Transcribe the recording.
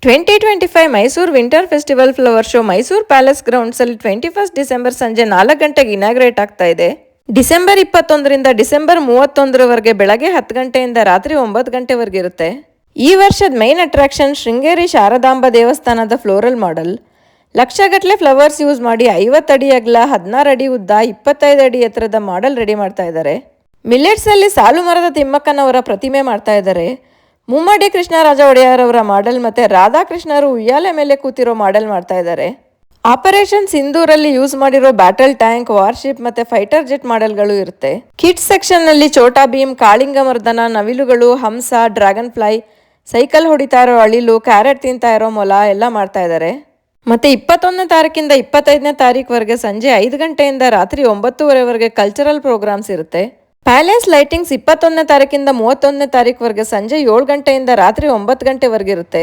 2025 Mysuru winter festival flower show Mysuru palace ಗ್ರೌಂಡ್ಸಲ್ಲಿ 21 December ಸಂಜೆ 4 ಗಂಟೆಗೆ ಇನಾಗ್ರೇಟ್ ಆಗ್ತಾ ಇದೆ. ಡಿಸೆಂಬರ್ 21ರಿಂದ ಡಿಸೆಂಬರ್ 31ರವರೆಗೆ ಬೆಳಗ್ಗೆ 10 ಗಂಟೆಯಿಂದ ರಾತ್ರಿ 9 ಗಂಟೆವರೆಗೆ ಇರುತ್ತೆ. ಈ ವರ್ಷದ ಮೈನ್ ಅಟ್ರಾಕ್ಷನ್ ಶೃಂಗೇರಿ ಶಾರದಾಂಬಾ ದೇವಸ್ಥಾನದ ಫ್ಲೋರಲ್ ಮಾಡೆಲ್. ಲಕ್ಷಗಟ್ಟಲೆ ಫ್ಲವರ್ಸ್ ಯೂಸ್ ಮಾಡಿ 50 ಅಡಿ ಅಗಲ, 16 ಅಡಿ ಉದ್ದ, 25 ಅಡಿ ಎತ್ತರದ ಮಾಡೆಲ್ ರೆಡಿ ಮಾಡ್ತಾ ಇದ್ದಾರೆ. ಮಿಲ್ಲೆಟ್ಸಲ್ಲಿ ಸಾಲು ಮರದ ತಿಮ್ಮಕ್ಕನವರ ಪ್ರತಿಮೆ ಮಾಡ್ತಾ ಇದ್ದಾರೆ. ಮುಮ್ಮಡಿ ಕೃಷ್ಣರಾಜ ಒಡೆಯರ್ ಅವರ ಮಾಡೆಲ್ ಮತ್ತೆ ರಾಧಾಕೃಷ್ಣರು ಉಯ್ಯಾಲೆ ಮೇಲೆ ಕೂತಿರೋ ಮಾಡೆಲ್ ಮಾಡ್ತಾ ಇದ್ದಾರೆ. ಆಪರೇಷನ್ ಸಿಂಧೂರಲ್ಲಿ ಯೂಸ್ ಮಾಡಿರೋ ಬ್ಯಾಟಲ್ ಟ್ಯಾಂಕ್, ವಾರ್ಶಿಪ್ ಮತ್ತೆ ಫೈಟರ್ ಜೆಟ್ ಮಾಡೆಲ್ಗಳು ಇರುತ್ತೆ. ಕಿಡ್ಸ್ ಸೆಕ್ಷನ್ ನಲ್ಲಿ ಛೋಟಾ ಭೀಮ್, ಕಾಳಿಂಗ ಮರ್ದನ, ನವಿಲುಗಳು, ಹಂಸ, ಡ್ರ್ಯಾಗನ್ ಫ್ಲೈ, ಸೈಕಲ್ ಹೊಡಿತಾ ಇರೋ ಅಳಿಲು, ಕ್ಯಾರೆಟ್ ತಿಂತಾ ಇರೋ ಮೊಲ ಎಲ್ಲ ಮಾಡ್ತಾ ಇದ್ದಾರೆ. ಮತ್ತೆ 21ನೇ ತಾರೀಕಿಂದ 25ನೇ ತಾರೀಕುವರೆಗೆ ಸಂಜೆ 5 ಗಂಟೆಯಿಂದ ರಾತ್ರಿ 9:30ವರೆಗೆ ಕಲ್ಚರಲ್ ಪ್ರೋಗ್ರಾಮ್ಸ್ ಇರುತ್ತೆ. ಪ್ಯಾಲೇಸ್ ಲೈಟಿಂಗ್ಸ್ 21ನೇ ತಾರೀಕಿಂದ 31ನೇ ತಾರೀಕುವರೆಗೆ ಸಂಜೆ 7 ಗಂಟೆಯಿಂದ ರಾತ್ರಿ 9 ಗಂಟೆವರೆಗೆ ಇರುತ್ತೆ.